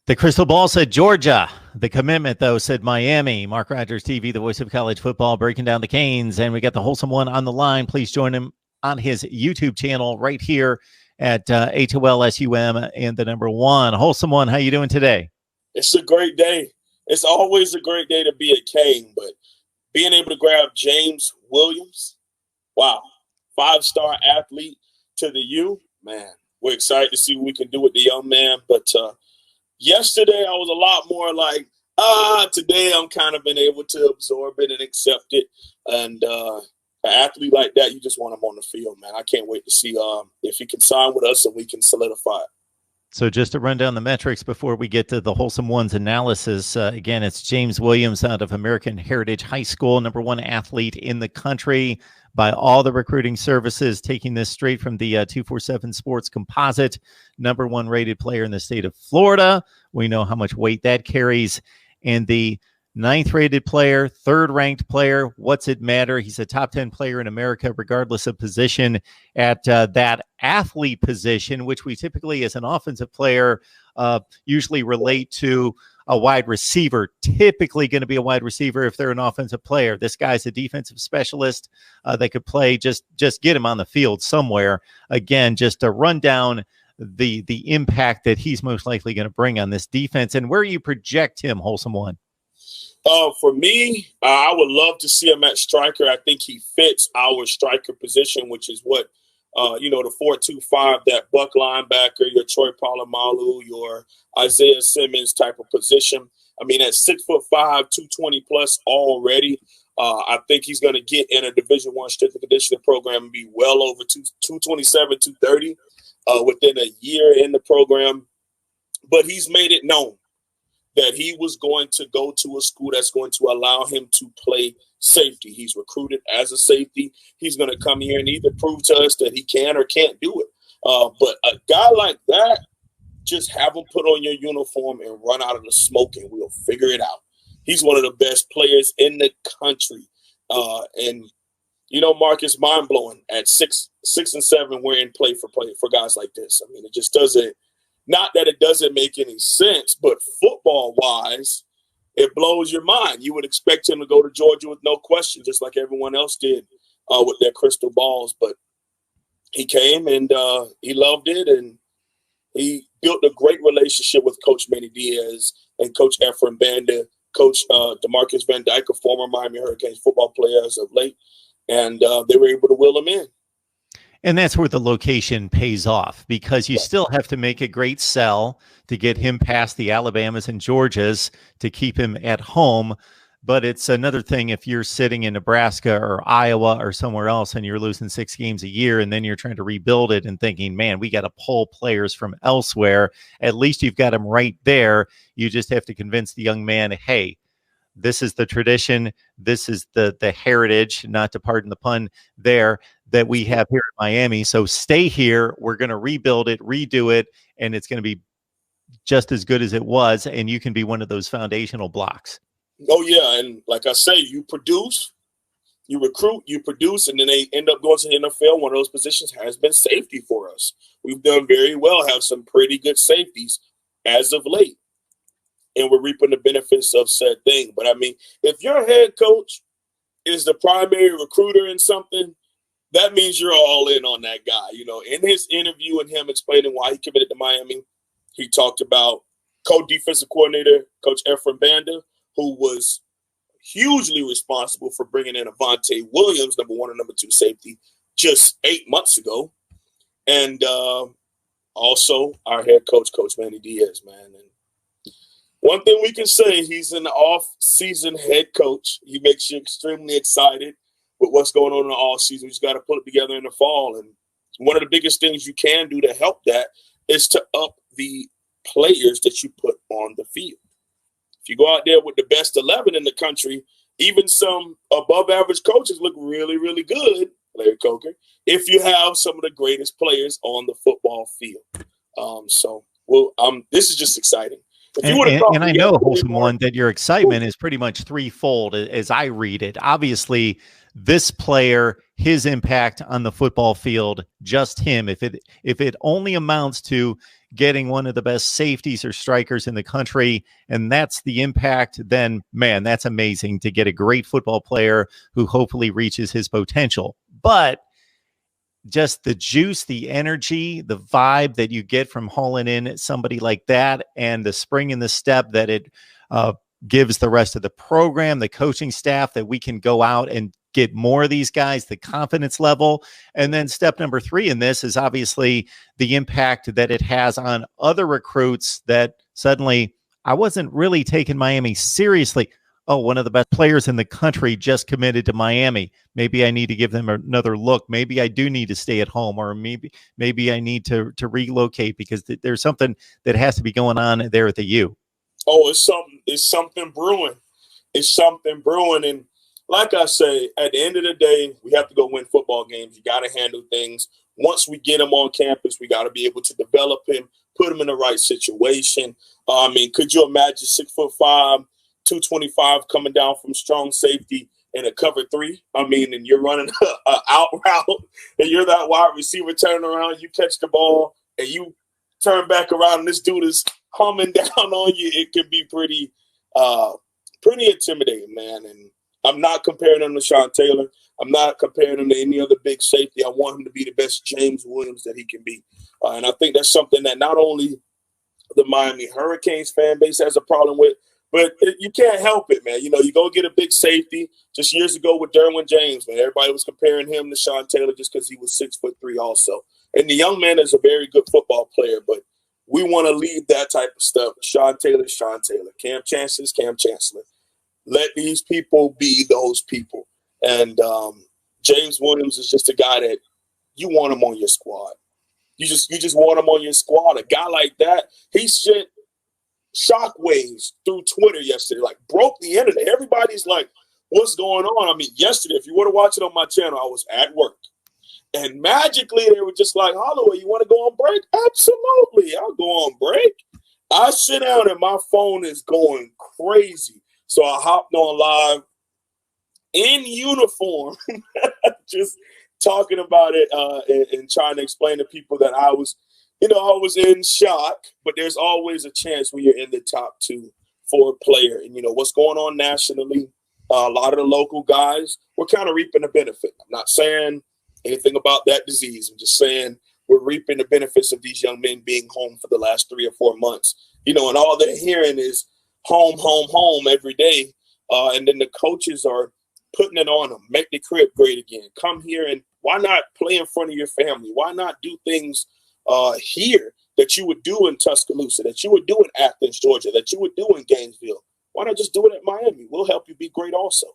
The crystal ball said Georgia. The commitment, though, said Miami. Mark Rogers TV, the voice of college football, breaking down the Canes. And we got the Wholesome One on the line. Please join him on his YouTube channel right here at HOLSUM and the number one. Wholesome One, how you doing today? It's a great day. It's always a great day to be a Cane, but being able to grab James Williams, wow, 5-star athlete to the U, man, we're excited to see what we can do with the young man. But yesterday I was a lot more like, today I'm kind of been able to absorb it and accept it. And an athlete like that, you just want him on the field, man. I can't wait to see if he can sign with us and we can solidify it. So just to run down the metrics before we get to the Wholesome One's analysis, again, it's James Williams out of American Heritage High School, number one athlete in the country by all the recruiting services, taking this straight from the 247 Sports Composite, number one rated player in the state of Florida. We know how much weight that carries. And the 9th rated player, 3rd ranked player, what's it matter? He's a top 10 player in America, regardless of position at that athlete position, which we typically, as an offensive player, usually relate to a wide receiver, typically going to be a wide receiver if they're an offensive player. This guy's a defensive specialist. They could play, just get him on the field somewhere. Again, just to run down the impact that he's most likely going to bring on this defense and where you project him, Wholesome One. For me, I would love to see him at striker. I think he fits our striker position, which is what, the 4-2-5, that buck linebacker, your Troy Polamalu, your Isaiah Simmons type of position. I mean, at 6'5", 220 plus already, I think he's going to get in a Division I strength and conditioning program and be well over 227, 230 within a year in the program. But he's made it known that he was going to go to a school that's going to allow him to play safety. He's recruited as a safety. He's going to come here and either prove to us that he can or can't do it. But a guy like that, just have him put on your uniform and run out of the smoke and we'll figure it out. He's one of the best players in the country. Mark, it's mind-blowing. At 6 and 7, we're in play for guys like this. I mean, it just doesn't. Not that it doesn't make any sense, but football-wise, it blows your mind. You would expect him to go to Georgia with no question, just like everyone else did with their crystal balls. But he came and he loved it, and he built a great relationship with Coach Manny Diaz and Coach Efren Banda, Coach DeMarcus Van Dyke, a former Miami Hurricanes football player as of late, and they were able to will him in. And that's where the location pays off, because you still have to make a great sell to get him past the Alabamas and Georgias to keep him at home. But it's another thing if you're sitting in Nebraska or Iowa or somewhere else and you're losing 6 games a year and then you're trying to rebuild it and thinking, man, we got to pull players from elsewhere. At least you've got them right there. You just have to convince the young man, hey, this is the tradition. This is the heritage, not to pardon the pun there, that we have here in Miami. So stay here. We're going to rebuild it, redo it, and it's going to be just as good as it was. And you can be one of those foundational blocks. Oh, yeah. And like I say, you produce, you recruit, you produce, and then they end up going to the NFL. One of those positions has been safety for us. We've done very well, have some pretty good safeties as of late. And we're reaping the benefits of said thing. But, I mean, if your head coach is the primary recruiter in something, that means you're all in on that guy. In his interview and him explaining why he committed to Miami, he talked about co-defensive coordinator, Coach Efren Banda, who was hugely responsible for bringing in Avante Williams, number 1 and number 2 safety, just 8 months ago. And also our head coach, Coach Manny Diaz, man. And one thing we can say, he's an off-season head coach. He makes you extremely excited with what's going on in the offseason. You just got to put it together in the fall. And one of the biggest things you can do to help that is to up the players that you put on the field. If you go out there with the best 11 in the country, even some above-average coaches look really, really good, Larry Coker, if you have some of the greatest players on the football field. This is just exciting. And I know, Wholesome One, that your excitement is pretty much threefold as I read it. Obviously, this player his impact on the football field, just him, if it only amounts to getting one of the best safeties or strikers in the country, and that's the impact, then man, that's amazing to get a great football player who hopefully reaches his potential. But just the juice, the energy, the vibe that you get from hauling in somebody like that, and the spring in the step that it gives the rest of the program, the coaching staff, that we can go out and get more of these guys, the confidence level. And then step number 3 in this is obviously the impact that it has on other recruits, that suddenly I wasn't really taking Miami seriously. Oh, one of the best players in the country just committed to Miami. Maybe I need to give them another look. Maybe I do need to stay at home, or maybe I need to relocate, because there's something that has to be going on there at the U. Oh, it's something brewing. It's something brewing. And like I say, at the end of the day, we have to go win football games. You got to handle things. Once we get him on campus, we got to be able to develop him, put him in the right situation. I mean, could you imagine 6'5", 225 coming down from strong safety in a cover 3? I mean, and you're running an out route, and you're that wide receiver turning around, you catch the ball, and you turn back around, and this dude is humming down on you. It can be pretty intimidating, man. And I'm not comparing him to Sean Taylor. I'm not comparing him to any other big safety. I want him to be the best James Williams that he can be. And I think that's something that not only the Miami Hurricanes fan base has a problem with, but you can't help it, man. You know, you go get a big safety. Just years ago with Derwin James, man, everybody was comparing him to Sean Taylor just because he was 6'3" also. And the young man is a very good football player, but we want to leave that type of stuff. Sean Taylor, Cam Chancellor's Cam Chancellor. Let these people be those people. And James Williams is just a guy that you want him on your squad. You just want him on your squad. A guy like that, he sent shockwaves through Twitter yesterday, like broke the internet. Everybody's like, what's going on? I mean, yesterday, if you were to watch it on my channel, I was at work. And magically, they were just like, Holloway, you want to go on break? Absolutely. I'll go on break. I sit down and my phone is going crazy. So I hopped on live in uniform, just talking about it and trying to explain to people that I was in shock, but there's always a chance when you're in the top 2 for a player. And, you know, what's going on nationally, a lot of the local guys, we're kind of reaping the benefit. I'm not saying anything about that disease. I'm just saying we're reaping the benefits of these young men being home for the last 3 or 4 months. You know, and all they're hearing is home, home, home every day. And then the coaches are putting it on them. Make the crib great again. Come here, and why not play in front of your family? Why not do things here that you would do in Tuscaloosa, that you would do in Athens, Georgia, that you would do in Gainesville? Why not just do it at Miami? We'll help you be great also.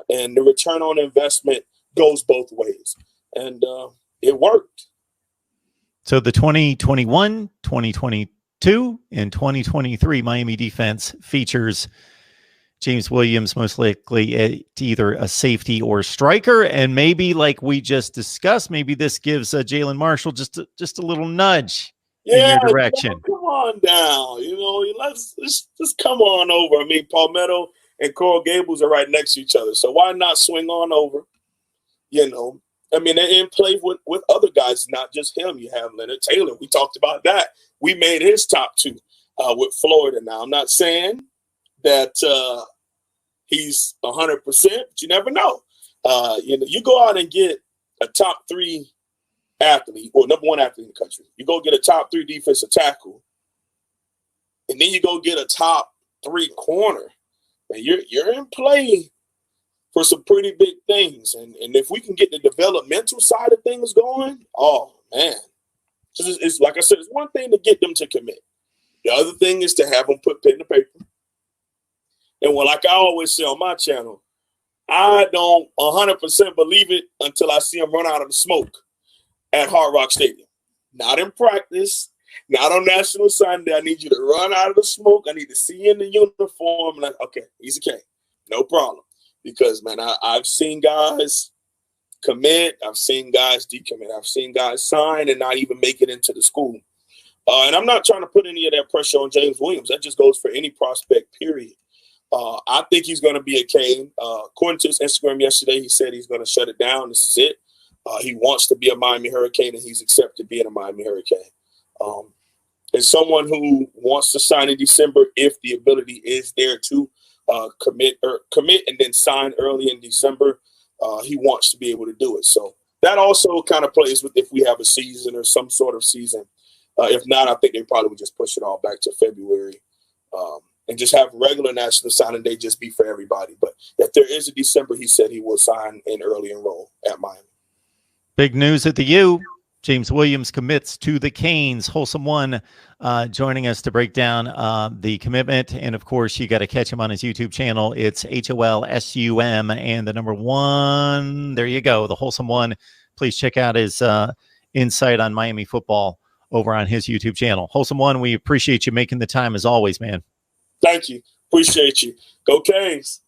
And the return on investment goes both ways. And it worked. So the 2021, 2022, and 2023 Miami defense features James Williams, most likely either a safety or striker. And maybe, like we just discussed, maybe this gives Jalen Marshall just a little nudge in your direction. Come on down. You know, let's just come on over. I mean, Palmetto and Coral Gables are right next to each other. So why not swing on over? You know, I mean, they're in play with other guys, not just him. You have Leonard Taylor. We talked about that. We made his top 2 with Florida. Now, I'm not saying that he's 100%, but you never know. You know, you go out and get a top 3 athlete, or number 1 athlete in the country. You go get a top 3 defensive tackle, and then you go get a top 3 corner. And you're in play for some pretty big things. And if we can get the developmental side of things going, oh, man. It's like I said, it's one thing to get them to commit. The other thing is to have them put pen to paper. And like I always say on my channel, I don't 100% believe it until I see them run out of the smoke at Hard Rock Stadium. Not in practice, not on National Sunday. I need you to run out of the smoke. I need to see you in the uniform. Like, okay, he's okay. No problem. Because, man, I've seen guys commit. I've seen guys decommit. I've seen guys sign and not even make it into the school. And I'm not trying to put any of that pressure on James Williams. That just goes for any prospect, period. I think he's going to be a Cane. According to his Instagram yesterday, he said he's going to shut it down. This is it. He wants to be a Miami Hurricane, and he's accepted being a Miami Hurricane. And someone who wants to sign in December, if the ability is there to commit and then sign early in December, he wants to be able to do it. So that also kind of plays with if we have a season or some sort of season. If not, I think they probably would just push it all back to February and just have regular National Signing Day just be for everybody. But if there is a December, he said he will sign in early enroll at Miami. Big news at the U. James Williams commits to the Canes. Wholesome One joining us to break down the commitment. And, of course, you got to catch him on his YouTube channel. It's HOLSUM and the number 1. There you go, the Wholesome One. Please check out his insight on Miami football over on his YouTube channel. Wholesome One, we appreciate you making the time as always, man. Thank you. Appreciate you. Go Canes.